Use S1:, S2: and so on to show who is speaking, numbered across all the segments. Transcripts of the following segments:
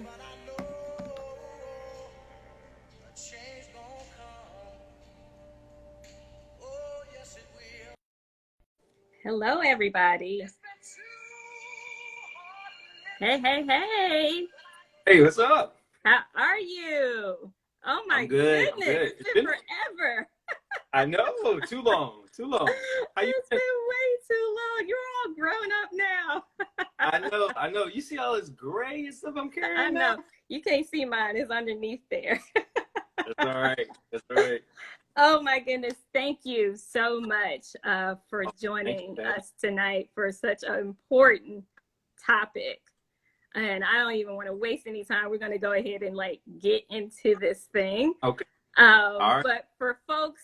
S1: but I know a change gonna come. Oh, yes, it will.
S2: Hello, everybody. Hey, hey, hey.
S3: Hey, what's up?
S2: How are you? Oh my
S3: I'm good. I'm
S2: goodness.
S3: good.
S2: It's
S3: It's
S2: been
S3: been,
S2: forever.
S3: I know, too long, too long. How you
S2: It's
S3: been?
S2: been way too long. You're all grown up now.
S3: I know. You see all this gray and stuff I'm
S2: I
S3: carrying now?
S2: know. You can't see mine. It's underneath there.
S3: That's all right. That's all right.
S2: Oh my goodness. Thank you so much for
S3: Oh, thank
S2: joining
S3: you, man.
S2: us tonight for such an important topic. And I don't even want to waste any time. We're going to go ahead and get into this thing.
S3: Okay. All right.
S2: But for folks,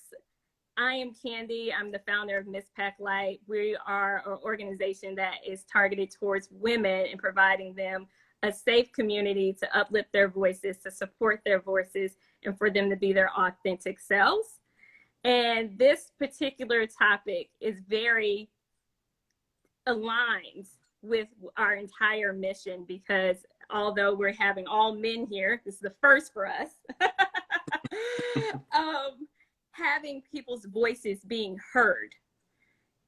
S2: I am Candy. I'm the founder of Miss Pack Light. We are an organization that is targeted towards women and providing them a safe community to uplift their voices, to support their voices, and for them to be their authentic selves. And this particular topic is very aligned with our entire mission because although we're having all men here, this is the first for us. Having people's voices being heard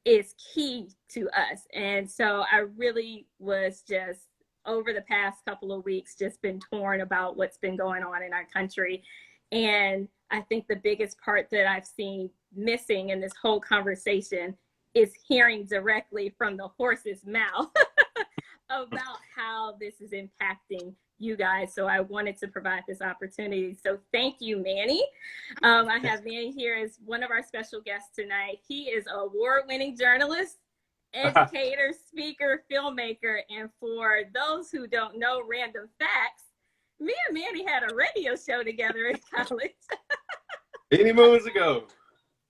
S2: is key to us. And so I really was just over the past couple of weeks just been torn about what's been going on in our country. And I think the biggest part that I've seen missing in this whole conversation is hearing directly from the horse's mouth about how this is impacting you guys. So I wanted to provide this opportunity. So thank you, Manny. I have Manny here as one of our special guests tonight. He is an award-winning journalist, educator, speaker, filmmaker. And for those who don't know random facts, me and Manny had a radio show together in college.
S3: Many moons ago.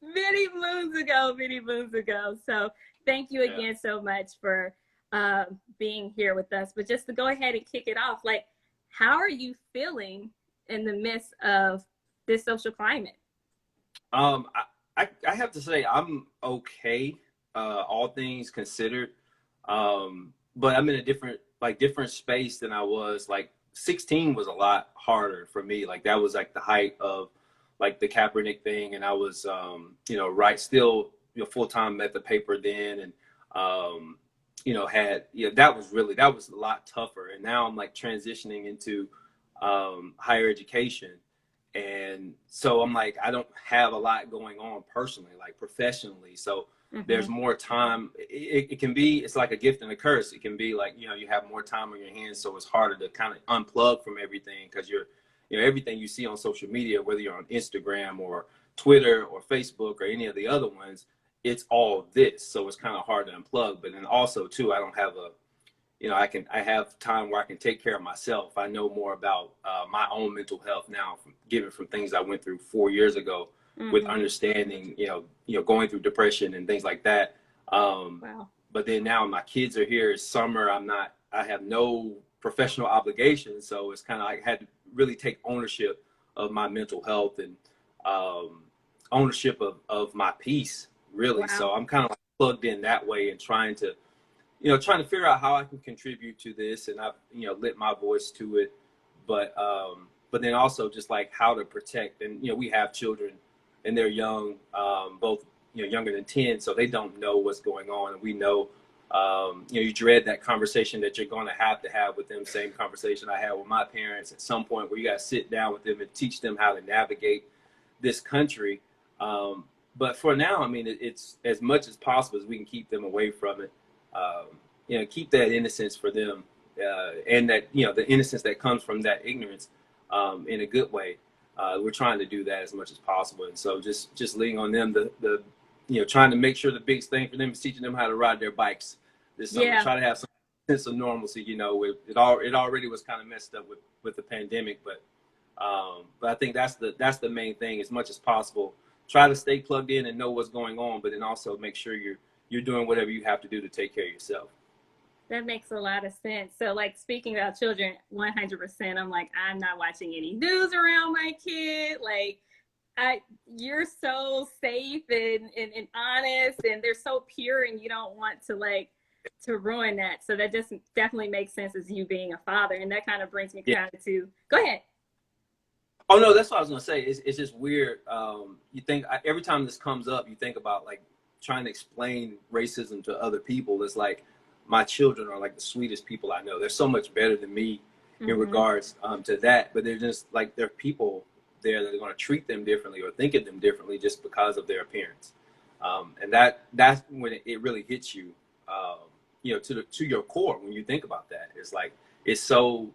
S2: Many moons ago. So thank you
S3: Yeah.
S2: again so much for being here with us. But just to go ahead and kick it off, how are you feeling in the midst of this social climate?
S3: I have to say I'm okay, all things considered. But I'm in a different space than I was. Like 16 was a lot harder for me. Like that was like the height of like the Kaepernick thing, and I was right still full time at the paper then, and had that was a lot tougher. And now I'm like transitioning into higher education, and so I'm like I don't have a lot going on personally, like professionally. So there's more time. It can be, it's like a gift and a curse. It can be like you have more time on your hands, so it's harder to kind of unplug from everything because everything you see on social media, whether you're on Instagram or Twitter or Facebook or any of the other ones, it's all this. So it's kind of hard to unplug. But then also too, I don't have I have time where I can take care of myself. I know more about my own mental health now, given from things I went through 4 years ago, with understanding, going through depression and things like that.
S2: Wow.
S3: But then now my kids are here. It's summer. I have no professional obligations. So it's kind of like I had to really take ownership of my mental health and ownership of my peace, really.
S2: Wow.
S3: So I'm kind of like plugged in that way and trying to figure out how I can contribute to this, and I've, lit my voice to it, but then also just like how to protect. And, we have children and they're young, both, younger than 10. So they don't know what's going on. And we know, you dread that conversation that you're going to have with them. Same conversation I had with my parents at some point, where you got to sit down with them and teach them how to navigate this country. But for now, I mean, it's as much as possible as we can keep them away from it. Keep that innocence for them, and that the innocence that comes from that ignorance, in a good way. We're trying to do that as much as possible, and so just leaning on them. The trying to make sure the biggest thing for them is teaching them how to ride their bikes this summer.
S2: Yeah.
S3: Try to have some sense of normalcy. It already was kind of messed up with the pandemic, but I think that's the main thing. As much as possible, try to stay plugged in and know what's going on, but then also make sure you're doing whatever you have to do to take care of yourself.
S2: That makes a lot of sense. So speaking about children, 100%, I'm not watching any news around my kid. You're so safe and honest, and they're so pure, and you don't want to to ruin that. So that just definitely makes sense as you being a father. And that kind of brings me
S3: Yeah.
S2: kind of to, go ahead.
S3: Oh no, that's what I was gonna say. It's just weird. You think every time this comes up, you think about like trying to explain racism to other people. It's like my children are like the sweetest people I know. They're so much better than me in regards to that. But they're just like there are people there that are going to treat them differently or think of them differently just because of their appearance. And that's when it really hits you, you know, to your core when you think about that. It's like it's so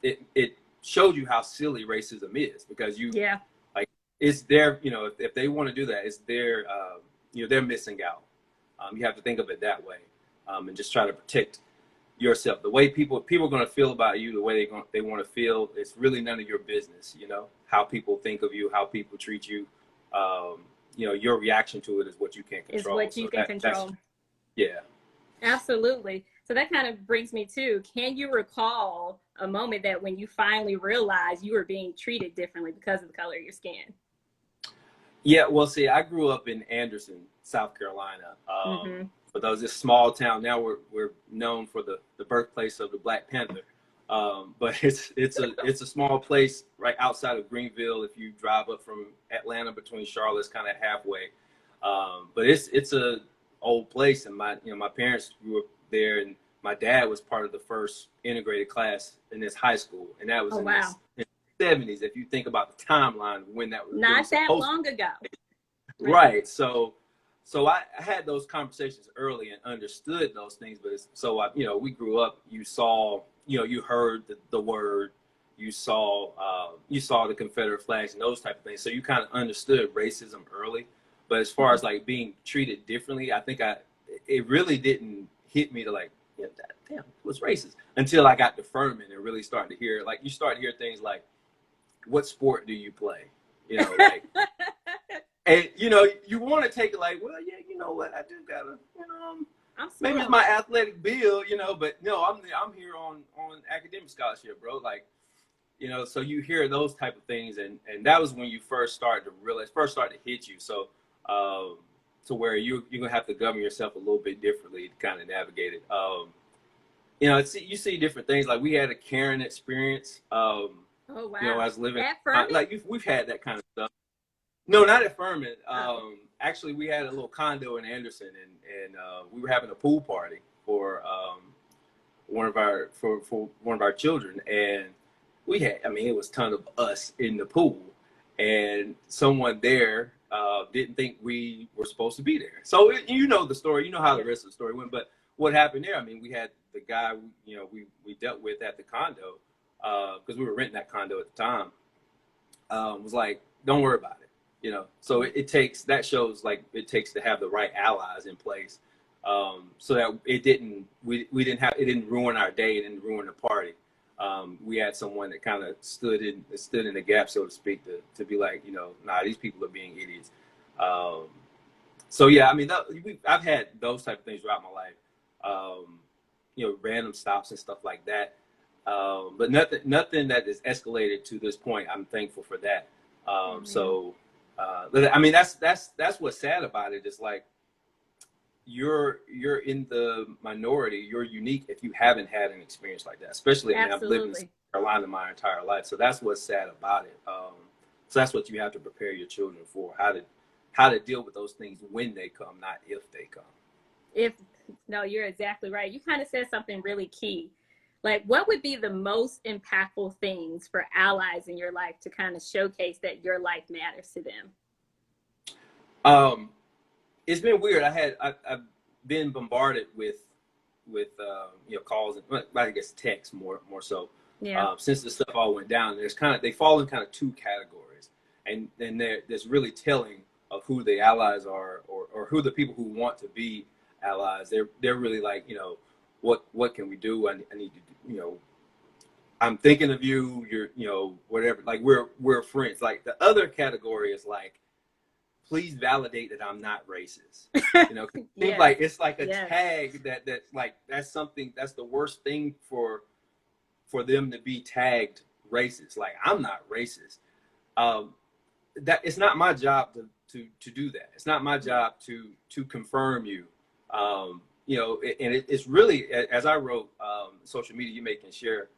S3: it shows you how silly racism is because you like it's their, you know, if they want to do that, it's their you know, they're missing out. You have to think of it that way, and just try to protect yourself. The way people are going to feel about you, the way they want to feel, it's really none of your business. You know, how people think of you, how people treat you. You know, your reaction to it is what you can control.
S2: Is what you can control.
S3: Yeah.
S2: Absolutely. So that kind of brings me to, can you recall a moment that when you finally realized you were being treated differently because of the color of your skin?
S3: Yeah, well, see, I grew up in Anderson, South Carolina. For those, this small town. Now we're known for the birthplace of the Black Panther. But it's a small place right outside of Greenville. If you drive up from Atlanta between Charlotte's kind of halfway. But it's a old place, and my parents grew up there, and my dad was part of the first integrated class in this high school, and that was in the 70s. If you think about the timeline when that was
S2: not that long ago,
S3: right? So I had those conversations early and understood those things, but we grew up. You saw, you heard the word, you saw the Confederate flags and those type of things. So you kind of understood racism early. But as far as like being treated differently, I think it really didn't hit me to like, yeah, damn, what's racist until I got to Furman and really started to hear, like, you start to hear things like, what sport do you play? You know, like, and you want to take it like, well, yeah, you know what, I do gotta, maybe it's my athletic build, but no, I'm here on academic scholarship, bro. Like, so you hear those type of things, and that was when you first started to hit you. So, to where you're gonna have to govern yourself a little bit differently to kind of navigate it. You see different things. Like we had a Karen experience. Oh wow! As living like we've had that kind of stuff. No, not at Furman. Actually, we had a little condo in Anderson, and we were having a pool party for one of our children, and we had. I mean, it was a ton of us in the pool, and someone there didn't think we were supposed to be there. So you know the story. You know how the rest of the story went. But what happened there? I mean, we had the guy we dealt with at the condo because we were renting that condo at the time. Was like, don't worry about it. So it takes, that shows like it takes to have the right allies in place, so that it didn't ruin our day, it didn't ruin the party. We had someone that kind of stood in the gap, so to speak, to be like, nah, these people are being idiots. So yeah, I mean, I've had those type of things throughout my life, random stops and stuff like that. But nothing that is escalated to this point. I'm thankful for that. So. I mean, that's what's sad about it. It's like you're in the minority. You're unique if you haven't had an experience like that. Especially, I mean, I've lived in South Carolina my entire life, so that's what's sad about it. So that's what you have to prepare your children for, how to deal with those things when they come, not if they come.
S2: No, you're exactly right. You kind of said something really key. Like, what would be the most impactful things for allies in your life to kind of showcase that your life matters to them?
S3: It's been weird. I've been bombarded with calls and I guess texts more so.
S2: Yeah.
S3: Since the stuff all went down, they fall in kind of two categories, and there's really telling of who the allies are or who the people who want to be allies. They're really like, what can we do? I need to, I'm thinking of you, you're, whatever, like we're friends. Like the other category is like, please validate that I'm not racist. Yes. Like it's like a tag that like, that's the worst thing for them to be tagged racist. Like, I'm not racist. That it's not my job to do that. It's not my job to confirm you. you know, and it's really, as I wrote, social media, you may can share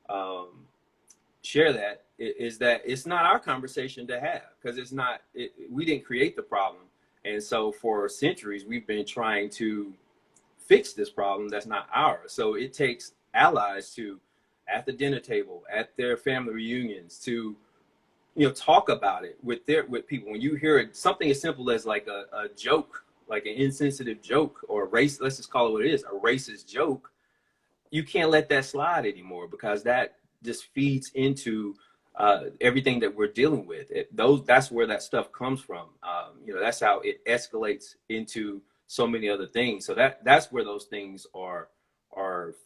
S3: that, is that it's not our conversation to have, because it's not, we didn't create the problem. And so for centuries, we've been trying to fix this problem that's not ours. So it takes allies to, at the dinner table, at their family reunions, to, you know, talk about it with people. When you hear it, something as simple as like a joke, like an insensitive joke, or a race, let's just call it what it is, a racist joke, you can't let that slide anymore, because that just feeds into everything that we're dealing with. That's where that stuff comes from. You know, that's how it escalates into so many other things. So that's where those things are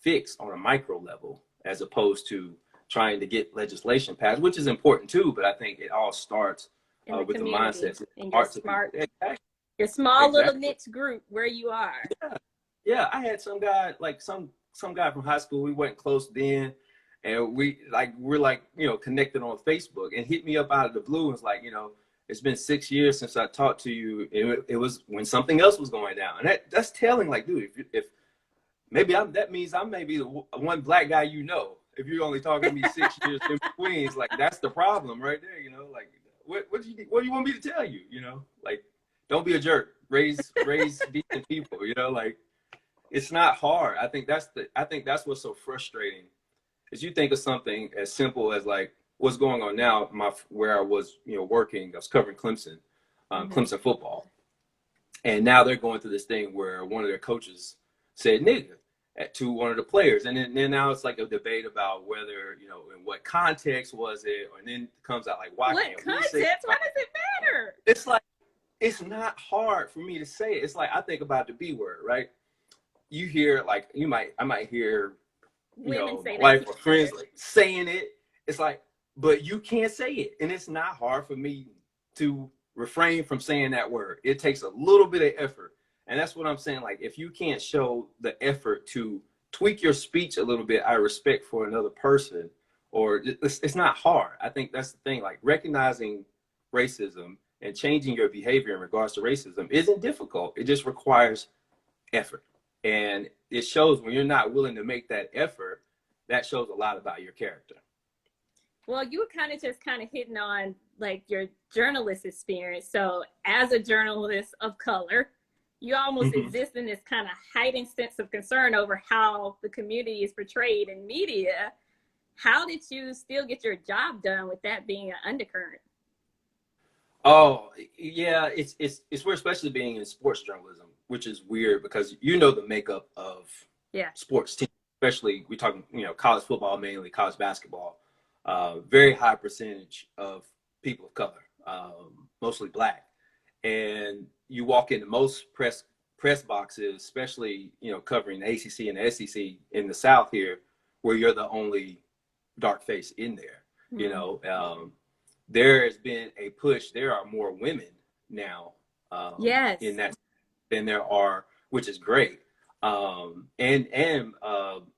S3: fixed on a micro level, as opposed to trying to get legislation passed, which is important too. But I think it all starts with the mindsets.
S2: And your smart, exactly. Your small little niche group where you are.
S3: Yeah. I had some guy, like some guy from high school. We went close then, and we're like, you know, connected on Facebook, and hit me up out of the blue and was like, you know, it's been 6 years since I talked to you. It was when something else was going down, and that's telling. Like, dude, if maybe that means I may be the one black guy, you know, if you're only talking to me 6 years in between. It's like, that's the problem right there. You know, like what do you want me to tell you? You know, like, don't be a jerk. Raise decent people. You know, like, it's not hard. I think that's what's so frustrating, is you think of something as simple as like what's going on now. Where I was, you know, working, I was covering Clemson, Clemson football, and now they're going through this thing where one of their coaches said "nigga" to one of the players, and then now it's like a debate about whether, you know, in what context was it, and then it comes out like, why can't we say?
S2: Why does it matter?
S3: It's like, it's not hard for me to say it. It's like, I think about the B word, right? You hear, like, I might hear, you know, my wife or friends like saying it. It's like, but you can't say it. And it's not hard for me to refrain from saying that word. It takes a little bit of effort. And that's what I'm saying. Like, if you can't show the effort to tweak your speech a little bit out of respect for another person, or it's not hard. I think that's the thing. Like, recognizing racism and changing your behavior in regards to racism isn't difficult. It just requires effort. And it shows when you're not willing to make that effort, that shows a lot about your character.
S2: Well, you were kind of hitting on like your journalist experience. So as a journalist of color, you almost exist in this kind of heightened sense of concern over how the community is portrayed in media. How did you still get your job done with that being an undercurrent?
S3: Oh, yeah, it's weird, especially being in sports journalism, which is weird because you know the makeup of sports teams, especially we talking, you know, college football, mainly college basketball, very high percentage of people of color, mostly black. And you walk into most press boxes, especially, you know, covering the ACC and the SEC in the South here, where you're the only dark face in there, you know. There has been a push. There are more women now in that than there are, which is great. And you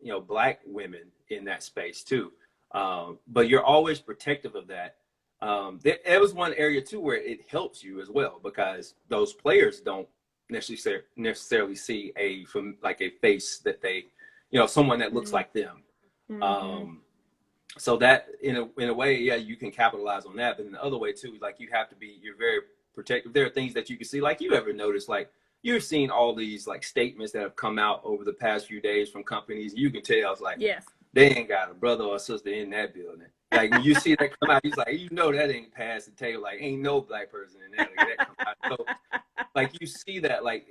S3: know, black women in that space too. But you're always protective of that. There was one area too where it helps you as well, because those players don't necessarily see a face that they, you know, someone that looks like them. So that in a way, yeah, you can capitalize on that. But in the other way too, like, you're very protective. There are things that you can see, like, you ever notice, like, you've seen all these like statements that have come out over the past few days from companies. You can tell, it's like, they ain't got a brother or sister in that building. Like, when you see that come out, he's like, you know, that ain't past the table. Like, ain't no black person in that. Like, that come out. So, like, you see that, like,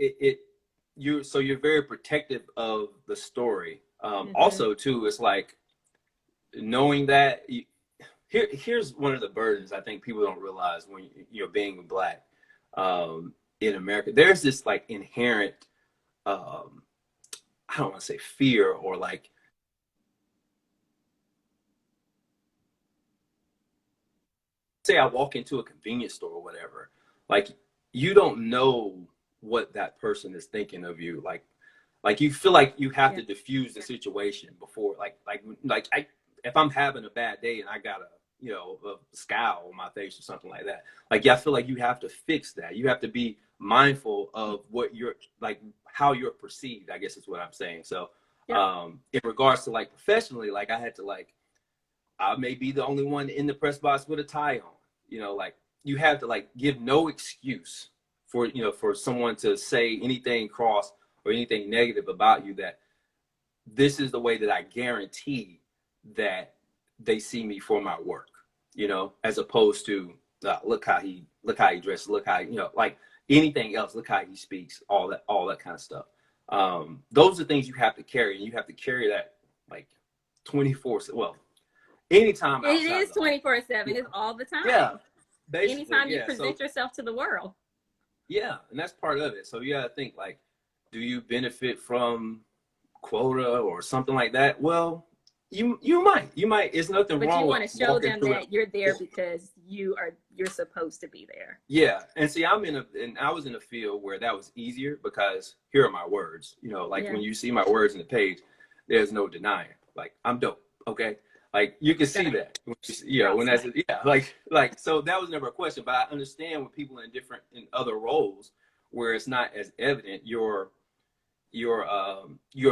S3: you're very protective of the story. Also too, it's like, knowing that here's one of the burdens I think people don't realize when you're being black in America. There's this like inherent, I don't want to say fear, or like, say I walk into a convenience store or whatever, like, you don't know what that person is thinking of you. Like you feel like you have to diffuse the situation before, if I'm having a bad day and I gotta, a scowl on my face or something like that. Like, yeah, I feel like you have to fix that. You have to be mindful of what you're like, how you're perceived, I guess is what I'm saying. So in regards to like professionally, like I had to like, I may be the only one in the press box with a tie on, like you have to like give no excuse for, for someone to say anything cross or anything negative about you, that this is the way that I guarantee that they see me for my work, as opposed to look how he dresses, look how, like anything else, look how he speaks, all that kind of stuff. Those are things you have to carry, and you have to carry that like 24. Well, anytime
S2: It
S3: outside
S2: is 24/7. It's all the time.
S3: Yeah, basically.
S2: Anytime you present yourself to the world.
S3: Yeah, and that's part of it. So you got to think like, do you benefit from quota or something like that? Well, you might. It's nothing wrong. But you
S2: want to show them that you're there because you're supposed to be there.
S3: Yeah, and see, I was in a field where that was easier because here are my words. Like when you see my words in the page, there's no denying. Like, I'm dope. Okay. Like you can see that, when that's like so that was never a question. But I understand when people in other roles where it's not as evident, your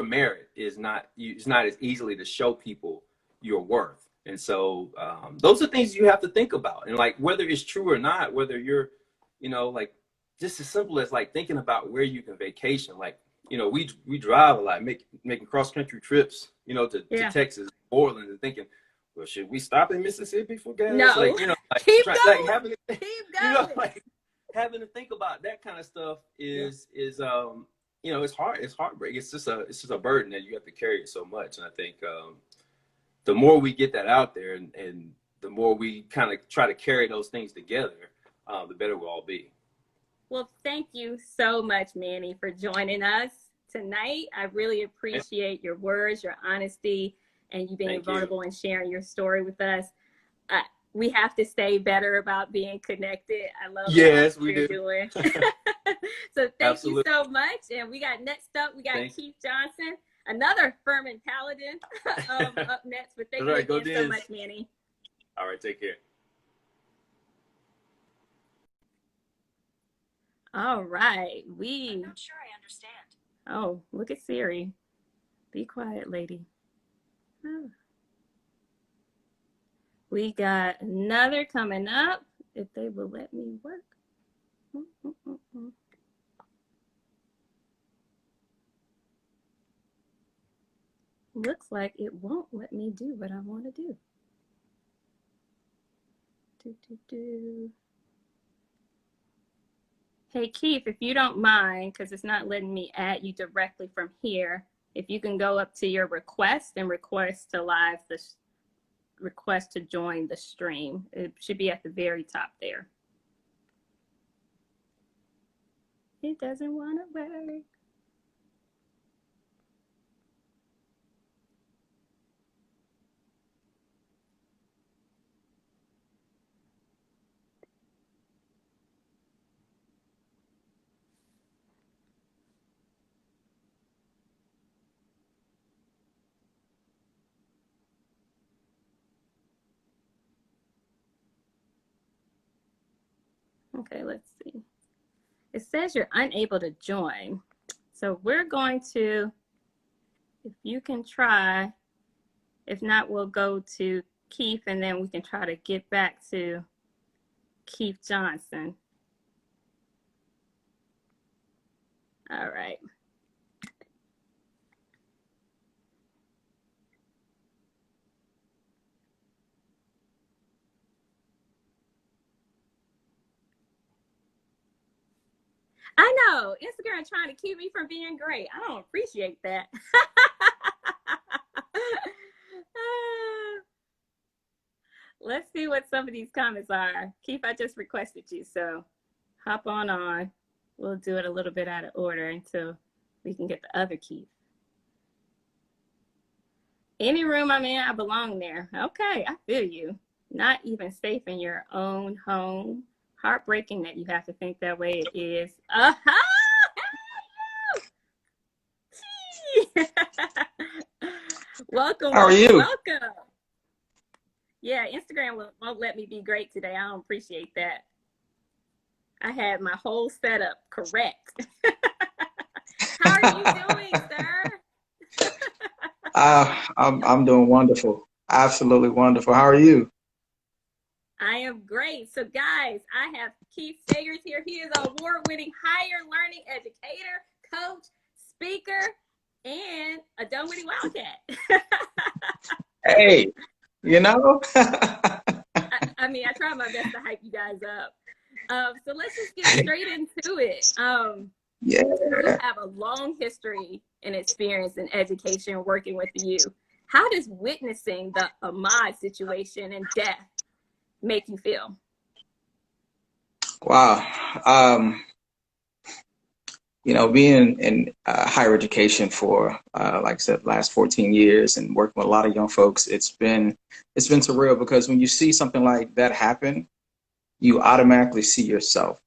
S3: merit is not, it's not as easily to show people your worth. And so those are things you have to think about. And like whether it's true or not, whether you're, like just as simple as like thinking about where you can vacation. Like, we drive a lot, making cross country trips, to Texas, Orland, and thinking, well, should we stop in Mississippi for gas?
S2: No,
S3: like,
S2: keep going.
S3: Like having to,
S2: keep going.
S3: Like having to think about that kind of stuff is it's hard. It's heartbreaking. It's just a burden that you have to carry it so much. And I think the more we get that out there, and the more we kind of try to carry those things together, the better we'll all be.
S2: Well, thank you so much, Manny, for joining us tonight. I really appreciate your words, your honesty, and you being vulnerable and sharing your story with us. We have to stay better about being connected. I love what you're doing. So thank you so much. And we got next up, we got Keith Johnson, another Furman Paladin up next. But thank you again so much, Manny.
S3: All right, take care.
S2: All right,
S4: I'm not sure I understand.
S2: Oh, look at Siri. Be quiet, lady. Oh. We got another coming up, if they will let me work. Looks like it won't let me do what I want to do. Hey, Keith, if you don't mind, because it's not letting me add you directly from here, if you can go up to your request and request to join the stream. It should be at the very top there. It doesn't want to work. Okay, let's see. It says you're unable to join. So we're going to, if you can try, if not, we'll go to Keith and then we can try to get back to Keith Johnson. All right. I know, Instagram trying to keep me from being great. I don't appreciate that. Let's see what some of these comments are. Keith, I just requested you, so hop on. We'll do it a little bit out of order until we can get the other Keith. Any room I'm in, I belong there. Okay, I feel you. Not even safe in your own home. Heartbreaking that you have to think that way. It is. Welcome.
S5: How are you?
S2: Welcome. Yeah, Instagram won't let me be great today. I don't appreciate that. I had my whole setup correct. How are you doing, sir?
S5: I'm doing wonderful. Absolutely wonderful. How are you?
S2: I am great. So, guys, I have Keith Sagers here. He is an award-winning higher learning educator, coach, speaker, and a Dunwoody Wildcat.
S5: Hey, you know?
S2: I mean, I try my best to hype you guys up. So let's just get straight into it.
S5: Yeah.
S2: You have a long history and experience in education working with the youth. How does witnessing the Ahmaud situation and death make you feel?
S5: Wow. Being in higher education for, like I said, last 14 years and working with a lot of young folks, it's been surreal because when you see something like that happen, you automatically see yourself.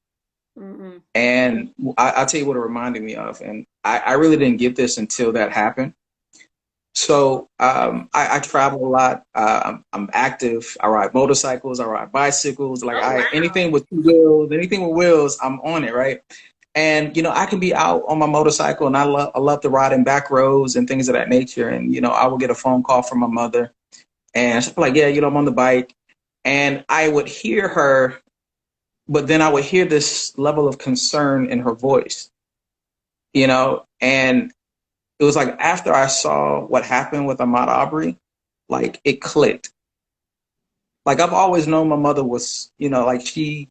S2: Mm-hmm.
S5: And I'll tell you what it reminded me of. And I really didn't get this until that happened. So I travel a lot. I'm active. I ride motorcycles. I ride bicycles. Like
S2: Oh, wow.
S5: anything with two wheels, anything with wheels, I'm on it, right? And I can be out on my motorcycle, and I love to ride in back roads and things of that nature. And I would get a phone call from my mother, and she'd be like, "Yeah, I'm on the bike," and I would hear her, but then I would hear this level of concern in her voice, and it was like after I saw what happened with Ahmaud Arbery, like it clicked. Like I've always known my mother was, like she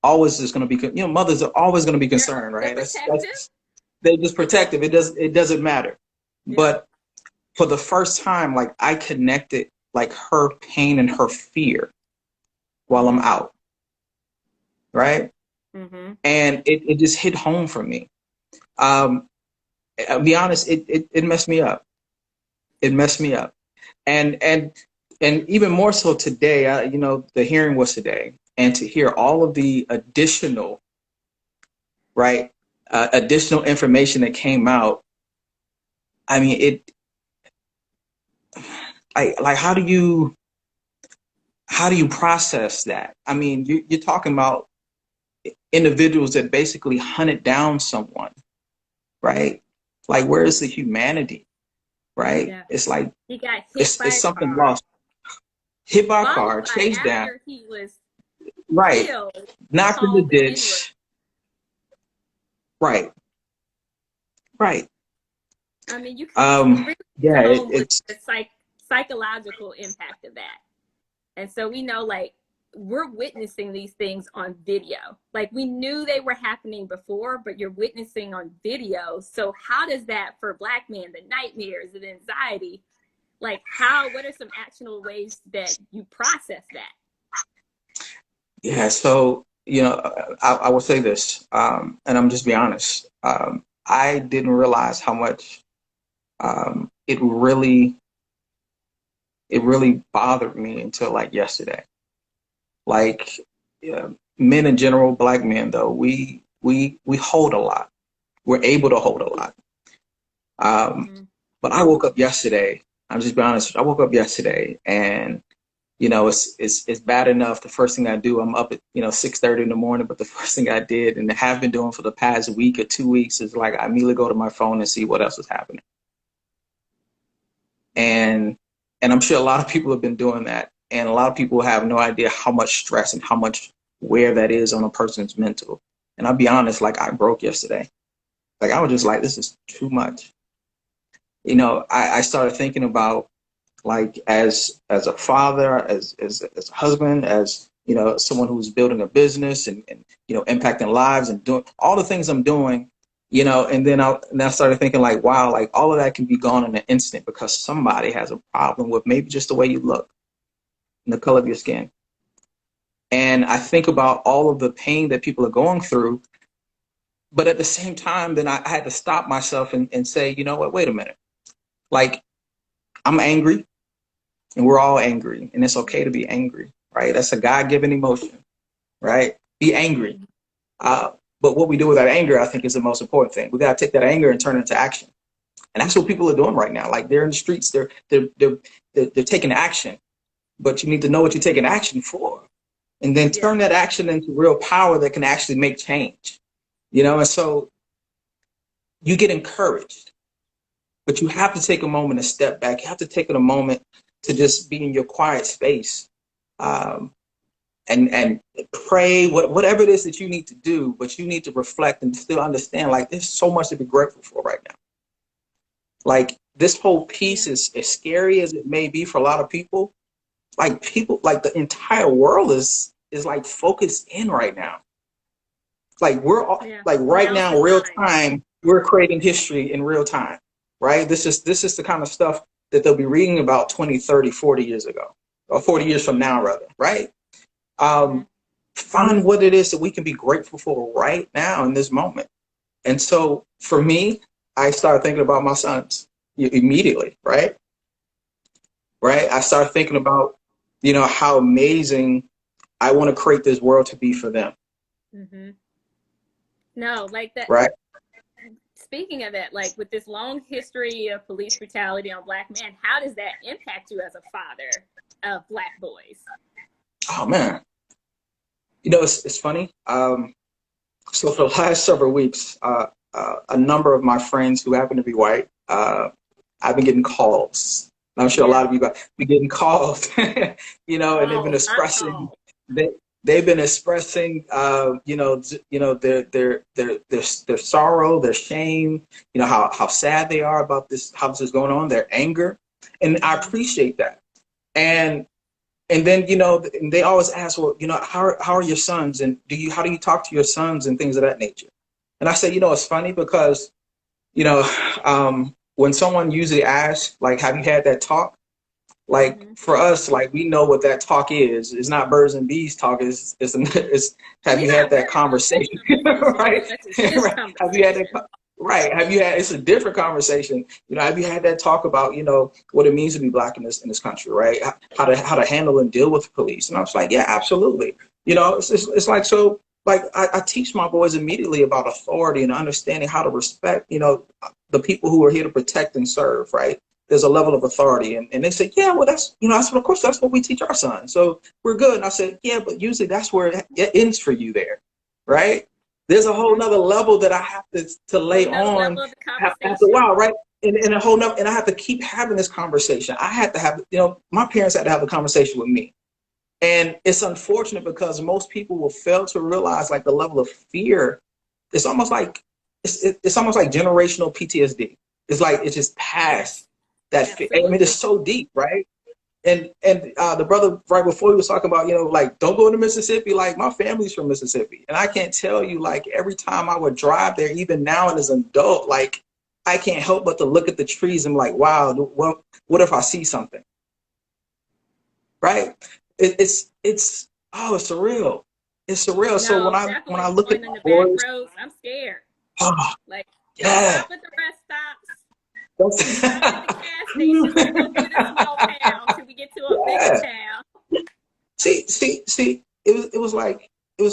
S5: always is going to be, mothers are always going to be concerned,
S2: They're
S5: right?
S2: protective.
S5: They're just protective. It doesn't matter.
S2: Yeah.
S5: But for the first time, like I connected like her pain and her fear while I'm out, right?
S2: Mm-hmm.
S5: And it just hit home for me. I'll be honest, it messed me up. It messed me up. And even more so today, the hearing was today, and to hear all of the additional, right, additional information that came out. I mean, like how do you process that? I mean, you're talking about individuals that basically hunted down someone, right? Like, where is the humanity, right?
S2: Yeah.
S5: It's like
S2: He got hit by
S5: it's
S2: a
S5: something
S2: car,
S5: lost. Hit by a car,
S2: followed by
S5: chased down,
S2: after he was
S5: right?
S2: killed,
S5: Knocked in the
S2: called the N-word.
S5: ditch, right? Right.
S2: I mean, you really
S5: Yeah,
S2: home with
S5: it's
S2: the psychological impact of that. And so we know, like, we're witnessing these things on video. Like, we knew they were happening before, but you're witnessing on video. So how does that, for Black men, the nightmares, the anxiety, like what are some actionable ways that you process that?
S5: yeah. So I will say this, and I'm just be honest. I didn't realize how much it really bothered me until like yesterday. Like men in general, Black men though, we hold a lot. We're able to hold a lot. But I woke up yesterday. I'm just be honest. I woke up yesterday, and it's bad enough. The first thing I do, I'm up at 6:30 in the morning. But the first thing I did, and have been doing for the past week or 2 weeks, is like I immediately go to my phone and see what else is happening. And I'm sure a lot of people have been doing that, and a lot of people have no idea how much stress and how much wear that is on a person's mental. And I'll be honest, like I broke yesterday. Like I was just like, this is too much. I started thinking about, like, as a father, as a husband, as someone who's building a business and impacting lives and doing all the things I'm doing, and then I started thinking like, wow, like all of that can be gone in an instant because somebody has a problem with maybe just the way you look and the color of your skin. And I think about all of the pain that people are going through, but at the same time, then I had to stop myself and say, you know what, wait a minute. Like, I'm angry, and we're all angry, and it's okay to be angry, right? That's a God-given emotion, right? Be angry. But what we do with that anger, I think, is the most important thing. We got to take that anger and turn it into action. And that's what people are doing right now. Like, they're in the streets, they're taking action. but you need to know what you're taking action for, and then
S2: Yeah.
S5: turn that action into real power that can actually make change. And so you get encouraged, but you have to take a moment to step back. You have to take a moment to just be in your quiet space, and pray, whatever it is that you need to do, but you need to reflect and still understand, like, there's so much to be grateful for right now. Like, this whole piece is as scary as it may be for a lot of people. Like, the entire world is like focused in right now. Like, we're all, like, right
S2: Now's the
S5: now, real
S2: time.
S5: time, we're creating history in real time, right? This is the kind of stuff that they'll be reading about 20, 30, 40 years ago, or 40 years from now, rather, right? Find what it is that we can be grateful for right now in this moment. And so for me, I started thinking about my sons immediately, right? I started thinking about, how amazing I want to create this world to be for them.
S2: Mm-hmm. No, like that.
S5: Right.
S2: Speaking of that, like, with this long history of police brutality on Black men, how does that impact you as a father of Black boys?
S5: Oh, man. It's funny. So for the last several weeks, a number of my friends who happen to be white, I've been getting calls. And I'm sure a lot of you guys be getting calls, and they've been expressing they've been expressing their sorrow, their shame, how sad they are about this, how this is going on, their anger, and I appreciate that. And then, and they always ask, well, how are your sons, and how do you talk to your sons and things of that nature? And I say, it's funny because, when someone usually asks, like, have you had that talk? Like, for us, like, we know what that talk is. It's not birds and bees talk. It's have you had that conversation? Right? Have you had that? Right. It's a different conversation. Have you had that talk about, what it means to be Black in this country, right? How to handle and deal with police. And I was like, yeah, absolutely. It's like, so, like, I teach my boys immediately about authority and understanding how to respect, the people who are here to protect and serve, right? There's a level of authority. And they say, yeah, well, that's of course, that's what we teach our sons. So we're good. And I said, yeah, but usually that's where it ends for you there, right? There's a whole nother level that I have to lay on after a while, right? And a whole nother, and I have to keep having this conversation. I had to have, my parents had to have a conversation with me. And it's unfortunate because most people will fail to realize, like, the level of fear. It's almost like it's almost like generational PTSD. It's like it's just past that fear. I mean, it's so deep, right? And the brother right before he was talking about, like, don't go to Mississippi. Like, my family's from Mississippi, and I can't tell you, like, every time I would drive there, even now and as an adult, like, I can't help but to look at the trees and, like, wow, what if I see something? Right? It's surreal. It's surreal.
S2: No,
S5: so when I look at
S2: the back
S5: boys,
S2: roads, I'm scared. Like,
S5: yeah.
S2: stop at the rest stops. Stop at the gas stations. Let's go through this small town till we get to a bigger town.
S5: See. It was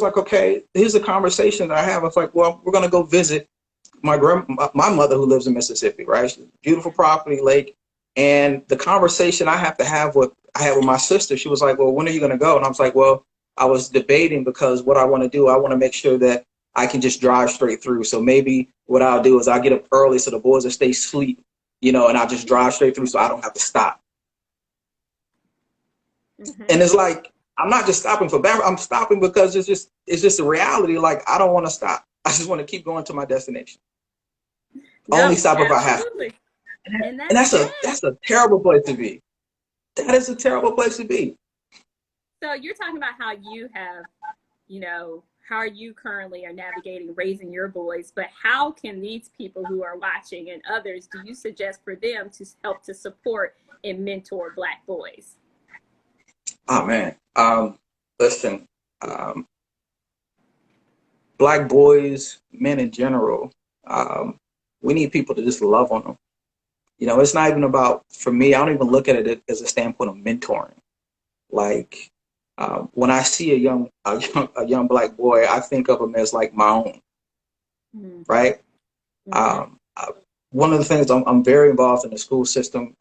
S5: like, okay, here's a conversation that I have. It's like, well, we're gonna go visit my mother who lives in Mississippi, right? She's a beautiful property, lake, and the conversation I had with my sister, she was like, well, when are you gonna go? And I was like, well, I was debating because what I want to do, I want to make sure that I can just drive straight through. So maybe what I'll do is I'll get up early so the boys will stay asleep, and I'll just drive straight through so I don't have to stop. Mm-hmm. And it's like, I'm not just stopping for bad. I'm stopping because it's just a reality. Like, I don't want to stop. I just want to keep going to my destination. Only stop if I have to. And that's a terrible place to be. That is a terrible place to be.
S2: So you're talking about how you have, how you currently are navigating raising your boys, but how can these people who are watching and others, do you suggest for them to help to support and mentor Black boys?
S5: Oh, man. Listen, Black boys, men in general, we need people to just love on them. It's not even about, for me, I don't even look at it as a standpoint of mentoring. Like, when I see a young Black boy, I think of him as like my own, right? Mm-hmm. One of the things, I'm very involved in the school system.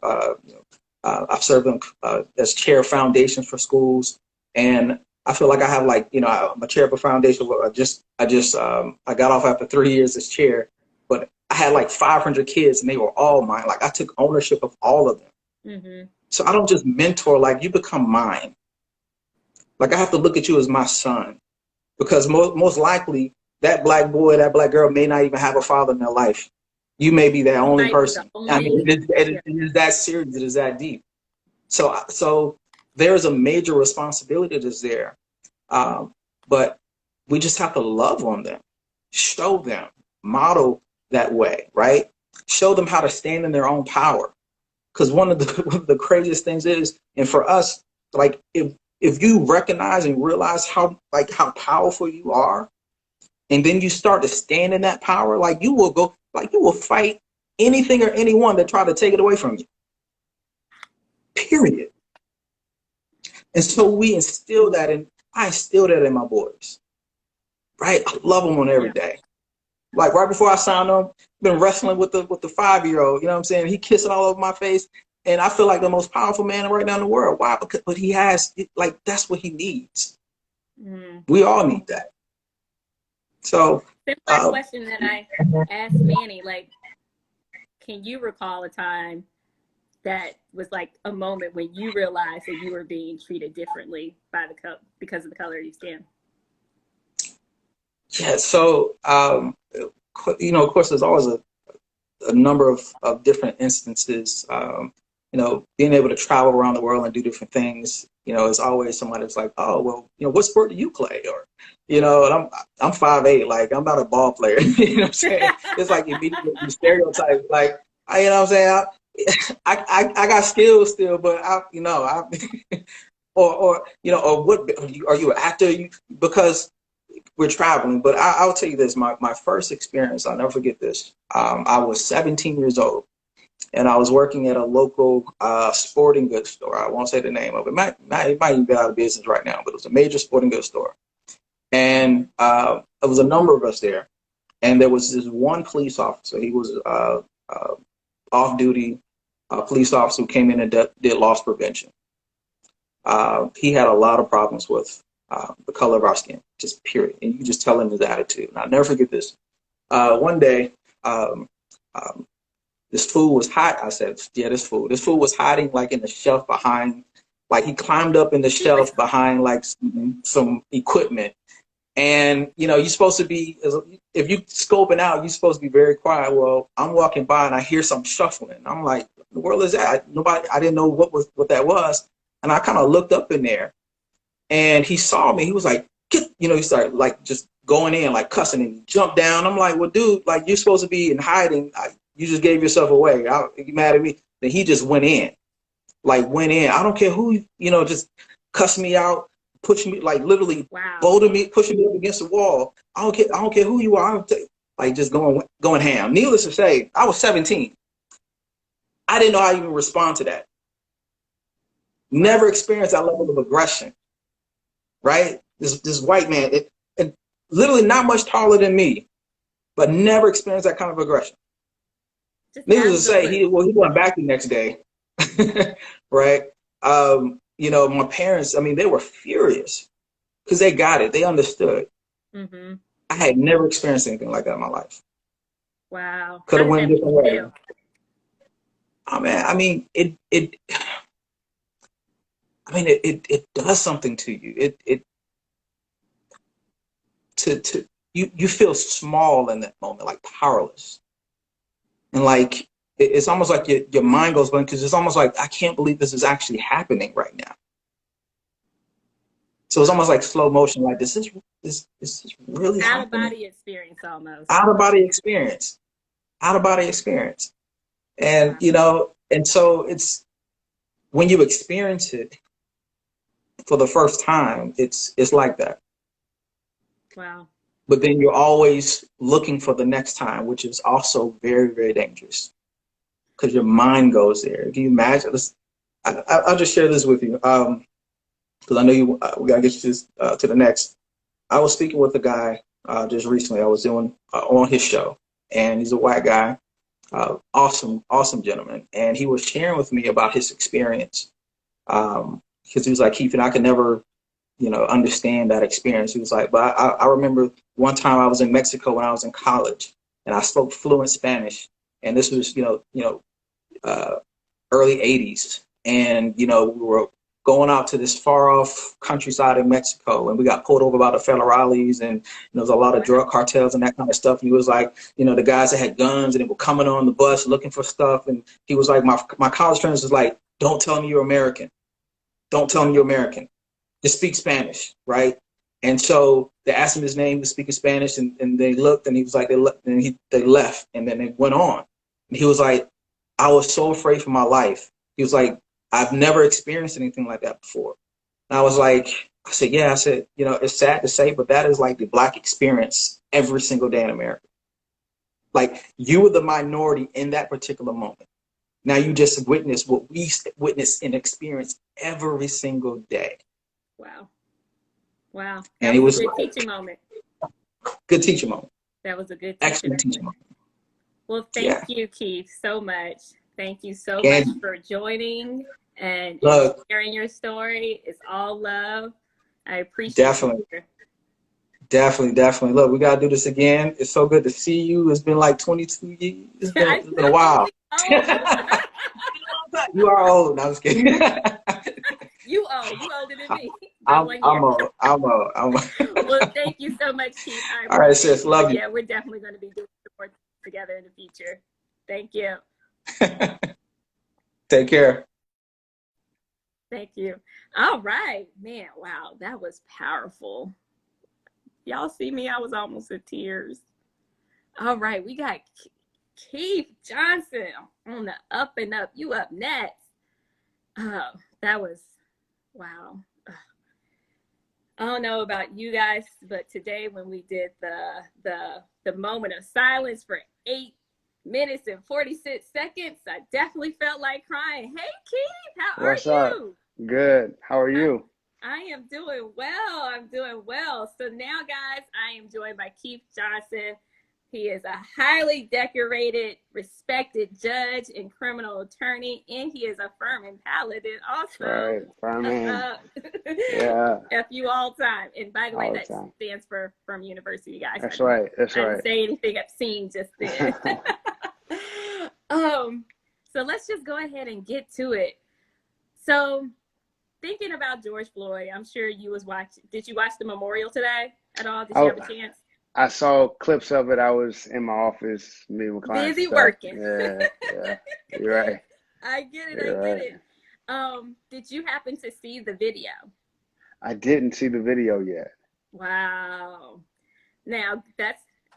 S5: I've served them as chair of foundations for schools, and I feel like I have like, I'm a chair of a foundation. I got off after 3 years as chair, but I had like 500 kids and they were all mine. Like I took ownership of all of them.
S2: Mm-hmm.
S5: So I don't just mentor, like you become mine. Like I have to look at you as my son, because most likely that black boy, that black girl may not even have a father in their life. You may be their only
S2: Might be the
S5: person. I mean,
S2: only.
S5: it is that serious. It is that deep. So there's a major responsibility that's there. But we just have to love on them, show them, model that way, right? Show them how to stand in their own power. Because one of the craziest things is, and for us, like if you recognize and realize how powerful you are, and then you start to stand in that power, like you will fight anything or anyone that try to take it away from you. Period. And so we instill that, and I instill that in my boys. Right? I love them on every day. Like right before I signed them, been wrestling with the 5-year-old. You know what I'm saying? He kissing all over my face, and I feel like the most powerful man right now in the world. Why? But he has, like, that's what he needs. We all need that. So
S2: Similar question that I asked Manny, like, can you recall a time that was like a moment when you realized that you were being treated differently because of the color of your skin?
S5: Yeah. So of course, there's always a number of different instances. Being able to travel around the world and do different things, is always somebody that's like, oh, well, what sport do you play? Or, and I'm 5'8", like I'm not a ball player. You know what I'm saying? It's like immediately stereotypes. Like, you know what I'm saying? I got skills still, but or what, are you an actor? Because we're traveling. But I'll tell you this, my first experience, I'll never forget this. I was 17 years old, and I was working at a local sporting goods store. I won't say the name of it. It might even be out of business right now, but it was a major sporting goods store. And there was a number of us there. And there was this one police officer. He was off-duty police officer who came in and did loss prevention. He had a lot of problems with the color of our skin, just period. And you can just tell him his attitude. And I'll never forget this. One day, this fool was I said, yeah, this fool was hiding like in the shelf behind, like he climbed up in the shelf behind like some equipment. And, you're supposed to be, if you scoping out, you're supposed to be very quiet. Well, I'm walking by and I hear some shuffling. I'm like, what the world is that? I didn't know what that was. And I kind of looked up in there and he saw me. He was like, he started like just going in, like cussing, and he jumped down. I'm like, well, dude, like you're supposed to be in hiding. You just gave yourself away. You mad at me? Then he just went in. I don't care who, just cussed me out. Pushing me, like literally bolted me, pushing me up against the wall. I don't care who you are. Like just going ham. Needless to say, I was 17. I didn't know how to even respond to that. Never experienced that level of aggression. Right? This white man, and literally not much taller than me, but never experienced that kind of aggression. Needless to say, he went back the next day. Right? My parents, they were furious because they got it. They understood. Mm-hmm. I had never experienced anything like that in my life.
S2: Wow.
S5: Could have went a different way. It does something to you. You feel small in that moment, like powerless. And like, it's almost like your mind goes blank, because it's almost like, I can't believe this is actually happening right now. So it's almost like slow motion, like this is really
S2: out
S5: happening?
S2: of body experience almost.
S5: Out of body experience. And and so it's when you experience it for the first time, it's like that.
S2: Wow. But
S5: then you're always looking for the next time, which is also very, very dangerous, because your mind goes there. Can you imagine this? I'll just share this with you, because I know we gotta get you to the next. I was speaking with a guy just recently. I was doing on his show, and he's a white guy, Awesome gentleman. And he was sharing with me about his experience. Because he was like, Keith, and I could never, understand that experience. He was like, but I remember one time I was in Mexico when I was in college, and I spoke fluent Spanish. And this was, uh, early 80s. And, we were going out to this far off countryside in Mexico, and we got pulled over by the federales, and there was a lot of drug cartels and that kind of stuff. And he was like, the guys that had guns and they were coming on the bus looking for stuff. And he was like, my college friends was like, don't tell me you're American. Don't tell me you're American. Just speak Spanish, right? And so they asked him his name to speak in Spanish, and they looked, and he was like, they left, and then they went on. And he was like, I was so afraid for my life. He was like, I've never experienced anything like that before. And I said, yeah, I said, it's sad to say, but that is like the Black experience every single day in America. Like, you were the minority in that particular moment. Now you just witnessed what we witness and experience every single day.
S2: Wow. Wow.
S5: And it was
S2: a good teaching moment.
S5: Good teaching moment.
S2: That was a good
S5: Excellent teaching moment.
S2: Well, thank you, Keith, so much. Thank you so
S5: And
S2: much for joining and sharing your story. It's all love. I appreciate it.
S5: Definitely. Look, we got to do this again. It's so good to see you. It's been like 22 years. It's been a while. You are old. No, I'm just kidding.
S2: You old. You older than me.
S5: I'm old.
S2: Well, thank you so much, Keith.
S5: All right, sis. Love you.
S2: Yeah, we're definitely going to be doing more together in the future. Thank you.
S5: Take care.
S2: Thank you. All right, man. Wow, that was powerful. Y'all see me? I was almost in tears. All right, we got Keith Johnson on the up and up. You up next? That was wow. I don't know about you guys, but today when we did the moment of silence for 8 minutes and 46 seconds, I definitely felt like crying. Hey, Keith, how are you?
S6: What's up? Good. How are you?
S2: I am doing well. I'm doing well. So now, guys, I am joined by Keith Johnson. He is a highly decorated, respected judge and criminal attorney, and he is a Furman Paladin also.
S6: Right, Furman. Yeah.
S2: FU all time. And by the way, that stands for Furman University, guys. That's right. I didn't say anything obscene just then. So let's just go ahead and get to it. So thinking about George Floyd, I'm sure you was watching. Did you watch the memorial today at all? Did you have a chance?
S6: I saw clips of it. I was in my office meeting with clients.
S2: Busy working.
S6: Yeah. You're right.
S2: I get it. Did you happen to see the video?
S6: I didn't see the video yet.
S2: Wow. Now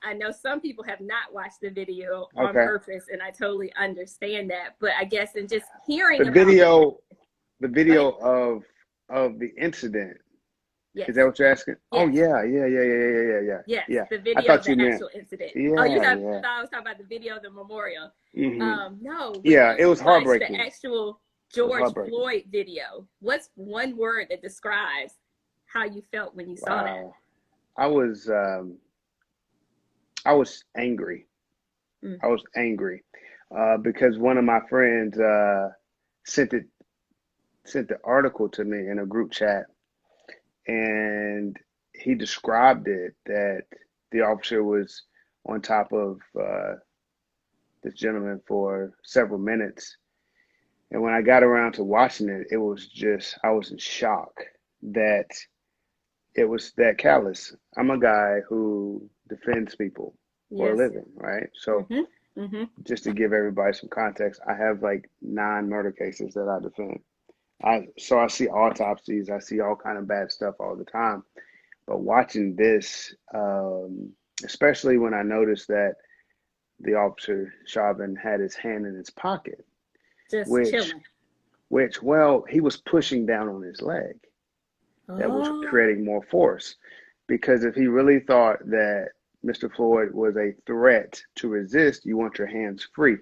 S2: I know some people have not watched the video on purpose, and I totally understand that. But I guess in just hearing
S6: the video of the incident.
S2: Yes.
S6: Is that what you're asking?
S2: Yes.
S6: Oh yeah.
S2: Yes, the video of the actual incident.
S6: Yeah,
S2: thought I was talking about the video of the memorial.
S6: Mm-hmm.
S2: No.
S6: Yeah, it was heartbreaking.
S2: The actual George Floyd video. What's one word that describes how you felt when you saw that?
S6: I was angry. I was angry because one of my friends sent the article to me in a group chat, and he described it that the officer was on top of this gentleman for several minutes. And when I got around to watching it, it was just, I was in shock that it was that callous. I'm a guy who defends people for a living, right? So just to give everybody some context, I have like 9 murder cases that I defend. So I see autopsies, I see all kind of bad stuff all the time. But watching this, especially when I noticed that the officer Chauvin had his hand in his pocket,
S2: chilling.
S6: Well, he was pushing down on his leg. That was creating more force. Because if he really thought that Mr. Floyd was a threat to resist, you want your hands free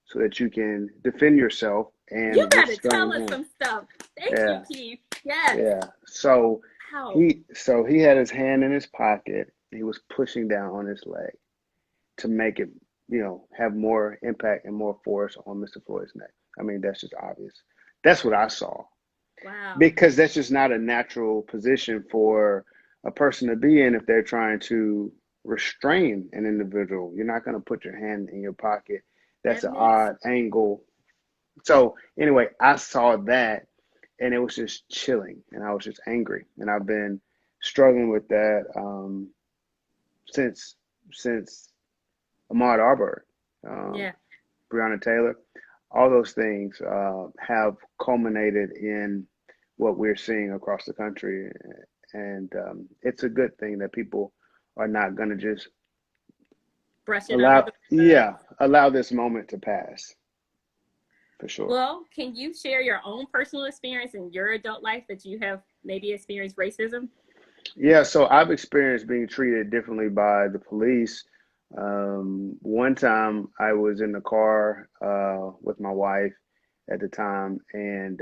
S6: so that you can defend yourself. And
S2: you got to tell us some stuff. Thank you, Keith. Yes.
S6: Yeah. So he had his hand in his pocket. He was pushing down on his leg to make it have more impact and more force on Mr. Floyd's neck. I mean, that's just obvious. That's what I saw,
S2: Wow.
S6: because that's just not a natural position for a person to be in if they're trying to restrain an individual. You're not going to put your hand in your pocket. That's
S2: That
S6: an
S2: makes
S6: odd angle. So anyway, I saw that, and it was just chilling, and I was just angry, and I've been struggling with that since Ahmaud Arbery, um,
S2: yeah.
S6: Breonna Taylor. All those things have culminated in what we're seeing across the country, and it's a good thing that people are not going to just
S2: Brush it under the rug.
S6: allow this moment to pass, for sure.
S2: Well, can you share your own personal experience in your adult life that you have maybe experienced racism?
S6: Yeah, so I've experienced being treated differently by the police. One time I was in the car with my wife at the time, and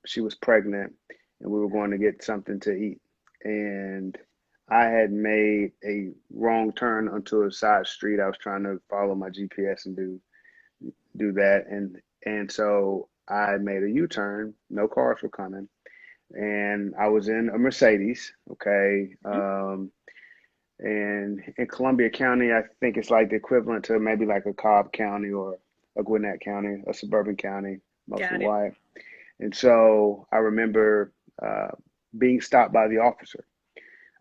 S6: she was pregnant, and we were going to get something to eat. And I had made a wrong turn onto a side street. I was trying to follow my GPS and do that, and so I made a U-turn. No cars were coming, and I was in a Mercedes. Okay, and in Columbia County, I think it's like the equivalent to maybe like a Cobb County or a Gwinnett County, a suburban county, mostly
S2: Got it.
S6: white. And so I remember uh, being stopped by the officer.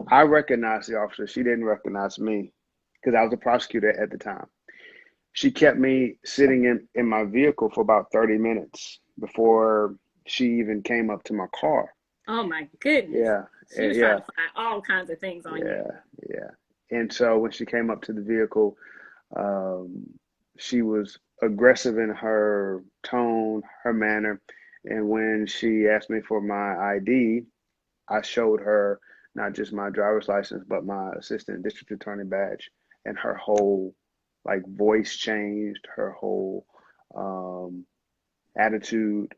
S6: I recognized the officer. She didn't recognize me because I was a prosecutor at the time. She kept me sitting in my vehicle for about 30 minutes before she even came up to my car.
S2: Oh my goodness.
S6: Yeah,
S2: She was trying
S6: yeah,
S2: to find all kinds of things on you.
S6: yeah, yeah. And so when she came up to the vehicle, um, she was aggressive in her tone, her manner. And when she asked me for my ID, I showed her not just my driver's license, but my assistant district attorney badge. And her whole like voice changed, her whole um, attitude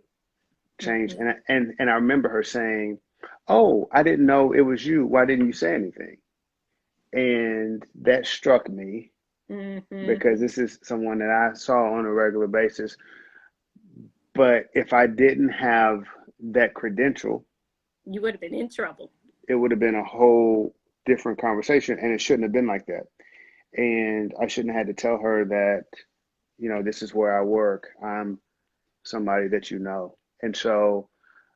S6: changed.
S2: Mm-hmm.
S6: And I remember her saying, "Oh, I didn't know it was you. Why didn't you say anything?" And that struck me
S2: Mm-hmm.
S6: because this is someone that I saw on a regular basis. But if I didn't have that credential,
S2: You would have been in trouble.
S6: it would have been a whole different conversation, and it shouldn't have been like that. And I shouldn't have had to tell her that, this is where I work. I'm somebody that you know. And so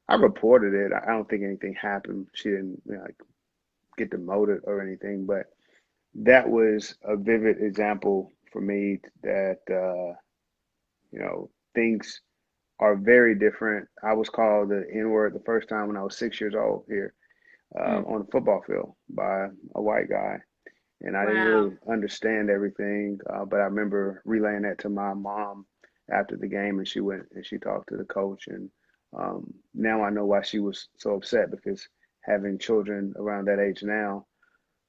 S6: I reported it. I don't think anything happened. She didn't, like get demoted or anything, but that was a vivid example for me that things are very different. I was called the N word the first time when I was 6 years old here
S2: Mm.
S6: on a football field by a white guy, and I didn't
S2: Wow.
S6: really understand everything. But I remember relaying that to my mom after the game, and she went and she talked to the coach, and now I know why she was so upset, because having children around that age now,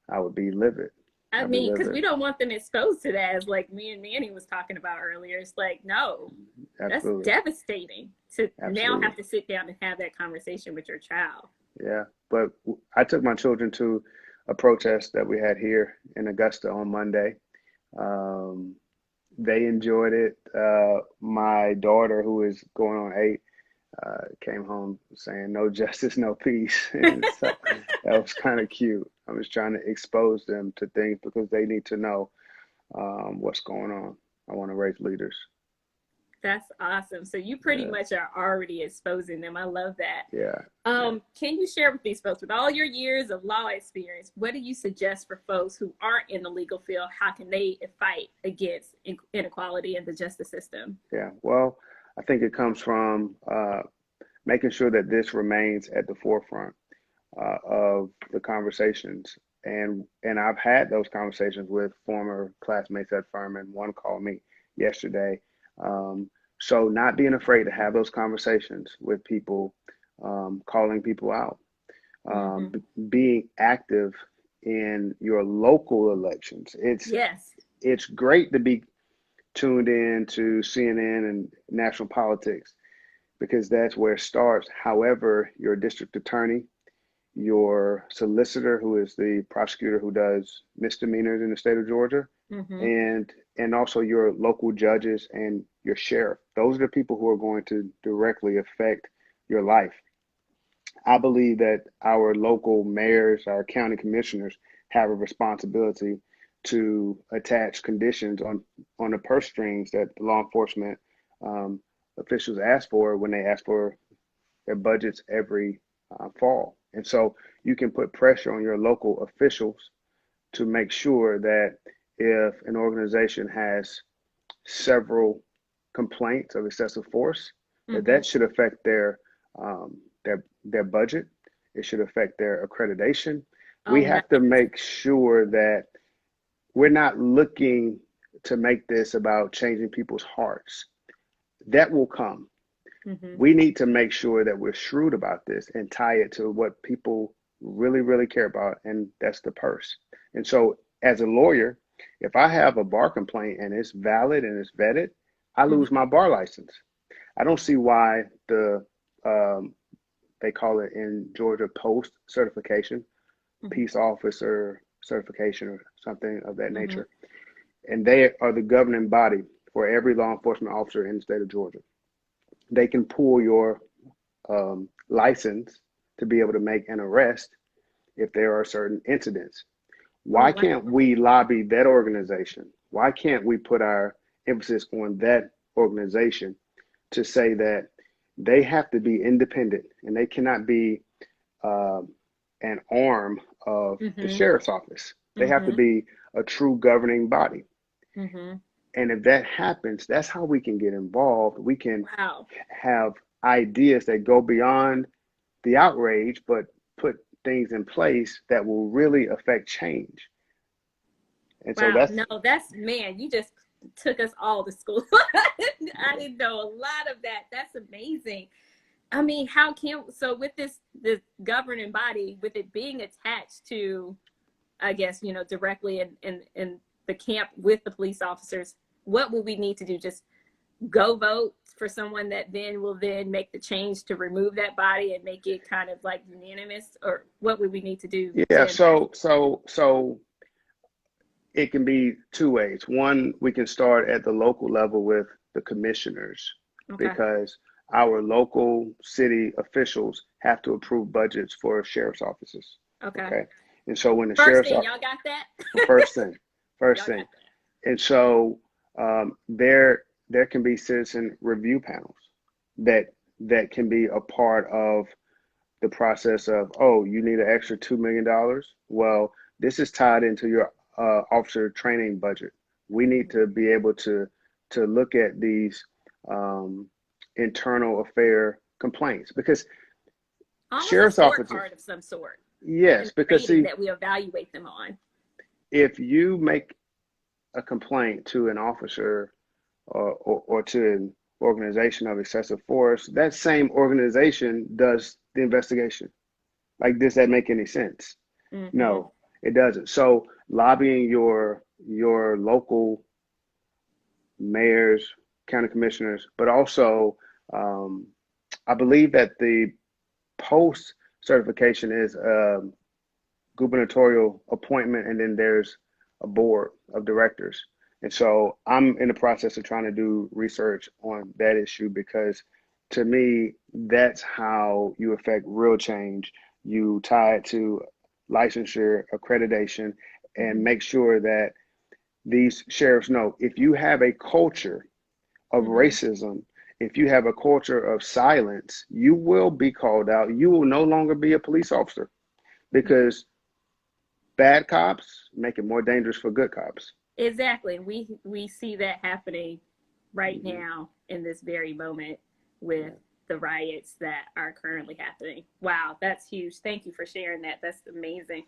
S6: I would be livid.
S2: I
S6: I'd be
S2: mean, because
S6: livid.
S2: we don't want them exposed to that, as like me and Manny was talking about earlier. It's like, no, that's
S6: Absolutely.
S2: devastating to now
S6: Absolutely.
S2: have to sit down and have that conversation with your child.
S6: Yeah. But I took my children to a protest that we had here in Augusta on Monday. Um, they enjoyed it. My daughter, who is going on 8, came home saying "No justice, no peace," and so that was kind of cute. I was trying to expose them to things because they need to know what's going on. I want to raise leaders.
S2: That's awesome. So you pretty
S6: Yeah,
S2: much are already exposing them. I love that.
S6: yeah, yeah.
S2: Can you share with these folks, with all your years of law experience, what do you suggest for folks who aren't in the legal field? How can they fight against inequality in the justice system?
S6: Yeah. Well, I think it comes from making sure that this remains at the forefront of the conversations. And I've had those conversations with former classmates at Furman. One called me yesterday. So not being afraid to have those conversations with people, calling people out,
S2: Mm-hmm.
S6: being active in your local elections.
S2: Yes.
S6: It's great to be tuned in to CNN and national politics, because that's where it starts. However, your district attorney, your solicitor, who is the prosecutor who does misdemeanors in the state of Georgia,
S2: Mm-hmm.
S6: and also your local judges and your sheriff. Those are the people who are going to directly affect your life. I believe that our local mayors, our county commissioners have a responsibility to attach conditions on the purse strings that the law enforcement um, officials ask for when they ask for their budgets every fall. And so you can put pressure on your local officials to make sure that if an organization has several complaints of excessive force, that
S2: Mm-hmm.
S6: that should affect their budget. It should affect their accreditation. We
S2: Oh,
S6: have to
S2: nice.
S6: make sure that we're not looking to make this about changing people's hearts. That will come.
S2: Mm-hmm.
S6: We need to make sure that we're shrewd about this and tie it to what people really, really care about, and that's the purse. And so, as a lawyer, if I have a bar complaint and it's valid and it's vetted, I
S2: Mm-hmm.
S6: lose my bar license. I don't see why um, they call it in Georgia post certification, peace officer certification, or something of that
S2: Mm-hmm.
S6: nature. And they are the governing body for every law enforcement officer in the state of Georgia. They can pull your license to be able to make an arrest if there are certain incidents.
S2: Oh,
S6: Why
S2: wow.
S6: can't we lobby that organization? Why can't we put our emphasis on that organization to say that they have to be independent and they cannot be um, an arm of the
S2: Mm-hmm.
S6: sheriff's office? They have to
S2: Mm-hmm.
S6: be a true governing body.
S2: Mm-hmm.
S6: And if that happens, that's how we can get involved. We can
S2: Wow.
S6: have ideas that go beyond the outrage, but put things in place that will really affect change. And so
S2: Wow.
S6: that's,
S2: No, that's, man, you just took us all to school. I didn't know a lot of that. That's amazing. I mean, how can, so with this governing body, with it being attached to, I guess, directly in the camp with the police officers, what would we need to do? Just go vote for someone that then will then make the change to remove that body and make it kind of like unanimous, or what would we need to do
S6: yeah.
S2: to impact?
S6: So it can be two ways. One, we can start at the local level with the commissioners
S2: Okay.
S6: because our local city officials have to approve budgets for sheriff's offices.
S2: Okay.
S6: Okay. And so when the
S2: First
S6: sheriff's
S2: thing,
S6: office,
S2: y'all got that?
S6: first thing, first
S2: Y'all got
S6: thing.
S2: that.
S6: And so there can be citizen review panels that that can be a part of the process of, oh, you need an extra $2 million. Well, this is tied into your officer training budget. We need to be able to look at these um, internal affair complaints because
S2: Almost
S6: sheriff's
S2: a
S6: officers,
S2: scorecard of some sort, and
S6: yes, because
S2: rating
S6: see,
S2: that we evaluate them on.
S6: if you make a complaint to an officer or to an organization of excessive force, that same organization does the investigation. Like, does that make any sense?
S2: Mm-hmm.
S6: No, it doesn't. So lobbying your local mayors, county commissioners, but also um, I believe that the post certification is a gubernatorial appointment, and then there's a board of directors. And so I'm in the process of trying to do research on that issue because to me, that's how you affect real change. You tie it to licensure, accreditation, and
S2: Mm-hmm.
S6: make sure that these sheriffs know if you have a culture of
S2: Mm-hmm.
S6: racism, if you have a culture of silence, you will be called out. You will no longer be a police officer because bad cops make it more dangerous for good cops.
S2: Exactly. We see that happening right
S6: Mm-hmm.
S2: now in this very moment with the riots that are currently happening. Wow, that's huge. Thank you for sharing that. That's amazing.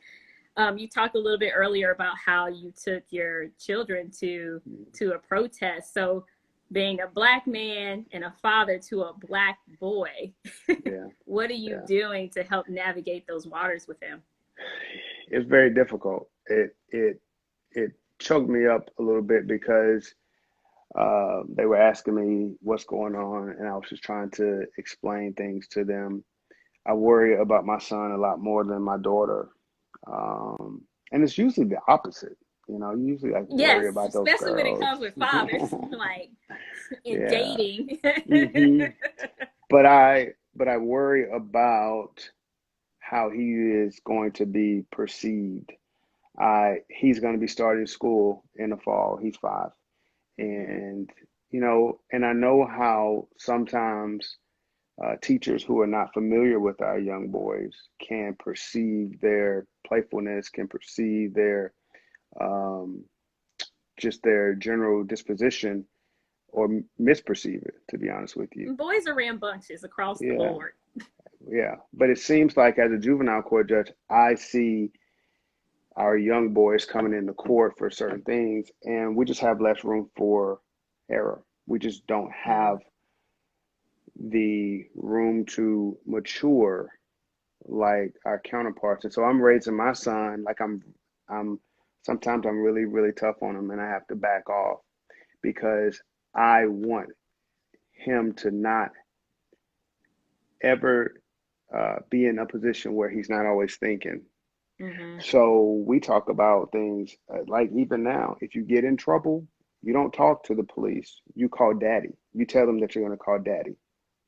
S2: You talked a little bit earlier about how you took your children to a protest. So being a Black man and a father to a Black boy,
S6: Yeah,
S2: what are you
S6: yeah.
S2: doing to help navigate those waters with him?
S6: It's very difficult. It choked me up a little bit because they were asking me what's going on, and I was just trying to explain things to them. I worry about my son a lot more than my daughter, and it's usually the opposite. You know, you usually like worry
S2: Yes,
S6: about those
S2: especially when it
S6: girls.
S2: comes with fathers, like in
S6: Yeah.
S2: dating.
S6: hmm but I worry about how he is going to be perceived. He's going to be starting school in the fall. He's 5.
S2: Mhm.
S6: And, and I know how sometimes teachers who are not familiar with our young boys can perceive their playfulness, can perceive their um, just their general disposition or misperceive it, to be honest with you.
S2: Boys are rambunctious across the
S6: Yeah,
S2: board.
S6: yeah. But it seems like as a juvenile court judge, I see our young boys coming into court for certain things, and we just have less room for error. We just don't
S2: Mhm.
S6: have the room to mature like our counterparts. And so I'm raising my son like I'm sometimes I'm really, really tough on him and I have to back off because I want him to not ever be in a position where he's not always thinking.
S2: Mhm.
S6: So we talk about things like even now, if you get in trouble, you don't talk to the police. You call daddy. You tell them that you're going to call daddy.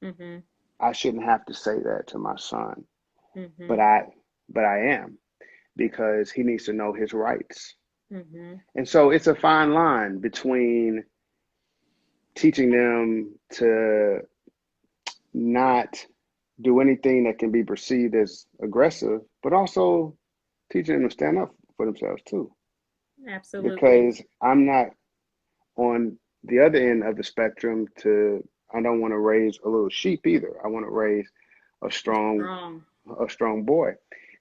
S2: Mhm.
S6: I shouldn't have to say that to my son, but
S2: Mhm.
S6: I am because he needs to know his rights.
S2: Mhm.
S6: And so it's a fine line between teaching them to not do anything that can be perceived as aggressive, but also teaching them to stand up for themselves too.
S2: Absolutely.
S6: Because I'm not on the other end of the spectrum I don't want to raise a little sheep either. I want to raise a strong
S2: Strong.
S6: a strong boy.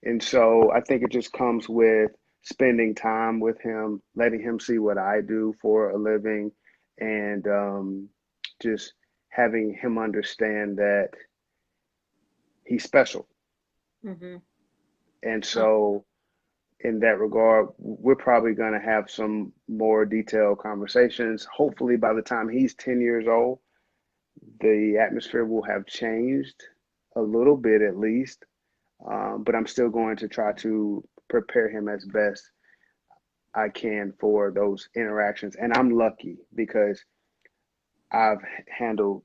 S6: And so I think it just comes with spending time with him, letting him see what I do for a living, and just having him understand that he's special.
S2: Mhm.
S6: And
S2: Oh,
S6: so, in that regard, we're probably going to have some more detailed conversations. Hopefully, by the time he's 10 years old, the atmosphere will have changed a little bit at least. But I'm still going to try to prepare him as best I can for those interactions. And I'm lucky because I've handled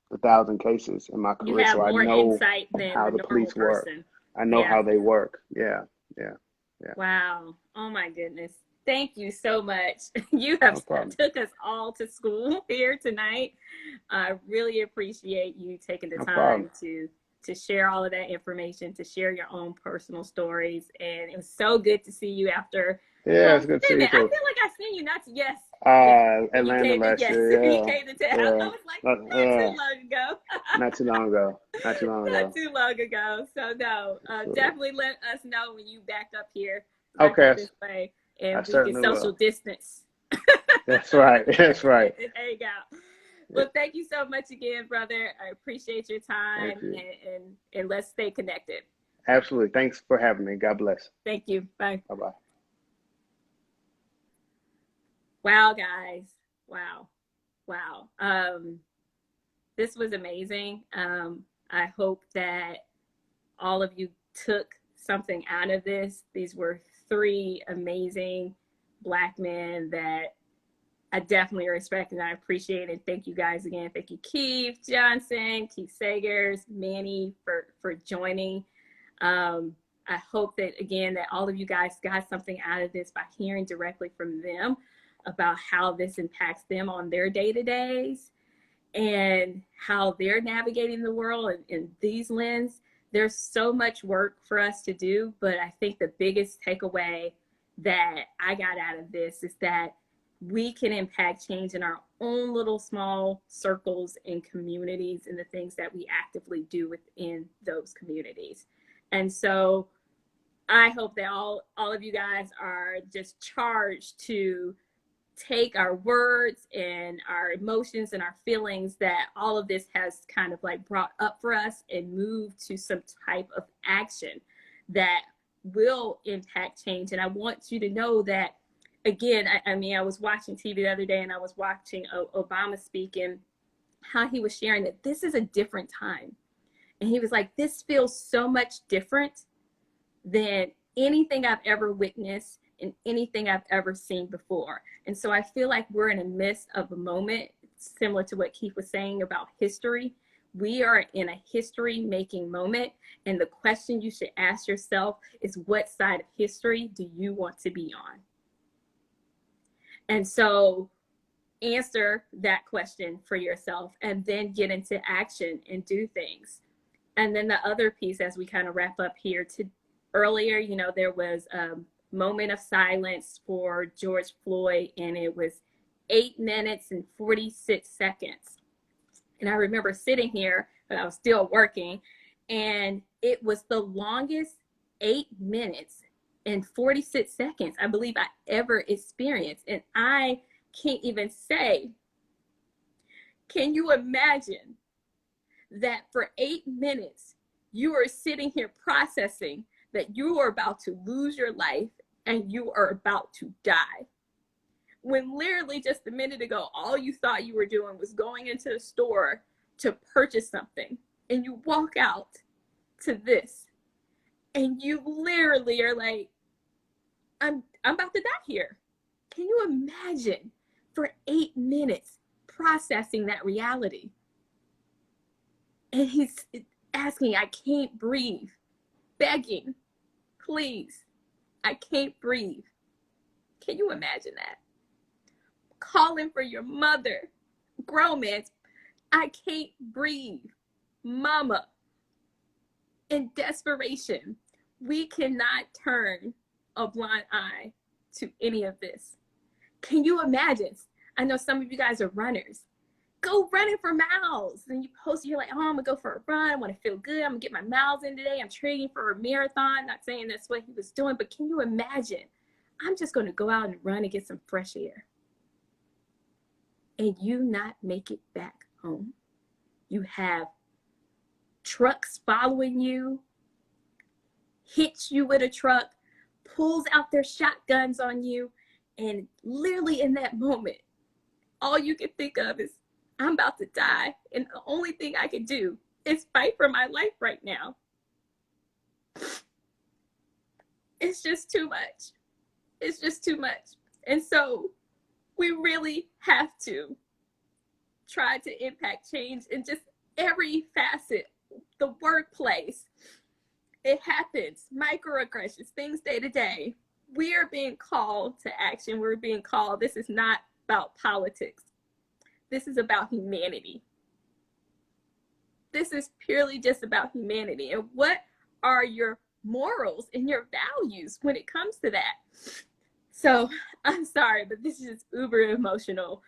S6: 1,000 cases in my
S2: you
S6: career,
S2: have
S6: so I
S2: more
S6: know
S2: insight than
S6: how
S2: the
S6: the
S2: normal
S6: police work.
S2: person.
S6: I know
S2: Yeah.
S6: how they work. Yeah, yeah, yeah.
S2: Wow. Oh my goodness. Thank you so much. You have
S6: No problem.
S2: took us all to school here tonight. I really appreciate you taking the
S6: No problem.
S2: time to share all of that information, to share your own personal stories. And it was so good to see you after.
S6: Yeah,
S2: Well,
S6: it's good to
S2: wait a
S6: see you
S2: minute. I
S6: too.
S2: feel like I seen you not to, yes, yes. When you
S6: Atlanta
S2: came to
S6: last
S2: yes,
S6: year.
S2: when you
S6: Yeah,
S2: came to town. I
S6: yeah.
S2: was like,
S6: Not,
S2: not too
S6: yeah.
S2: long ago.
S6: Not too long ago. Not too long
S2: Not
S6: ago.
S2: too long ago. So no,
S6: Absolutely.
S2: definitely let us know when you back up
S6: Okay,
S2: this way,
S6: I
S2: and we can
S6: certainly
S2: social
S6: will.
S2: distance.
S6: That's right. That's right.
S2: There you go.
S6: Yeah,
S2: Well, thank you so much again, brother. I appreciate your
S6: thank
S2: time,
S6: you.
S2: and let's stay connected.
S6: Absolutely. Thanks for having me. God bless.
S2: Thank you. Bye.
S6: Bye bye.
S2: Wow, guys. Wow. Wow. This was amazing. I hope that all of you took something out of this. These were 3 amazing Black men that I definitely respect and I appreciate. And thank you guys again. Thank you, Keith Johnson, Keith Sagers, Manny for joining. I hope that again that all of you guys got something out of this by hearing directly from them about how this impacts them on their day-to-days and how they're navigating the world in these lens. There's so much work for us to do, but I think the biggest takeaway that I got out of this is that we can impact change in our own little small circles and communities and the things that we actively do within those communities. And so I hope that all of you guys are just charged to take our words and our emotions and our feelings that all of this has kind of like brought up for us and move to some type of action that will impact change. And I want you to know that, again, I mean, I was watching TV the other day and I was watching Obama speak and how he was sharing that this is a different time. And he was like, this feels so much different than anything I've ever witnessed. in anything I've ever seen before. And so I feel like we're in the midst of a moment similar to what Keith was saying about history. We are in a history-making moment, and the question you should ask yourself is, what side of history do you want to be on? And so answer that question for yourself, and then get into action and do things. And then the other piece, as we kind of wrap up here, earlier, you know, there was a moment of silence for George Floyd, and it was 8 minutes and 46 seconds. And I remember sitting here, but I was still working, and it was the longest 8 minutes and 46 seconds I believe I ever experienced. And I can't even say, can you imagine that for 8 minutes you are sitting here processing that you are about to lose your life and you are about to die, when literally just a minute ago all you thought you were doing was going into the store to purchase something, and you walk out to this and you literally are like, I'm about to die here. Can you imagine for 8 minutes processing that reality? And he's asking, I can't breathe, begging, please, I can't breathe. Can you imagine that? Calling for your mother, grown man, I can't breathe, mama. In desperation, we cannot turn a blind eye to any of this. Can you imagine? I know some of you guys are runners. Go running for miles. And you post, you're like, oh, I'm gonna go for a run. I wanna feel good. I'm gonna get my miles in today. I'm training for a marathon. Not saying that's what he was doing, but can you imagine? I'm just gonna go out and run and get some fresh air. And you not make it back home. You have trucks following you, hits you with a truck, pulls out their shotguns on you, and literally in that moment, all you can think of is, I'm about to die, and the only thing I can do is fight for my life right now. It's just too much. It's just too much. And so we really have to try to impact change in just every facet. The workplace, it happens. Microaggressions, things day to day. We are being called to action. We're being called. This is not about politics. This is about humanity. This is purely just about humanity. And what are your morals and your values when it comes to that? So I'm sorry, but this is just uber emotional.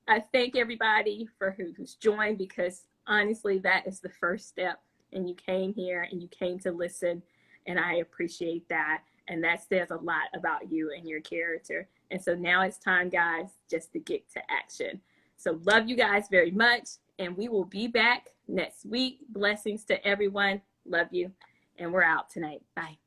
S2: I thank everybody for who's joined, because honestly, that is the first step. And you came here and you came to listen, and I appreciate that. And that says a lot about you and your character. And so now it's time, guys, just to get to action. So love you guys very much, and we will be back next week. Blessings to everyone. Love you, and we're out tonight. Bye.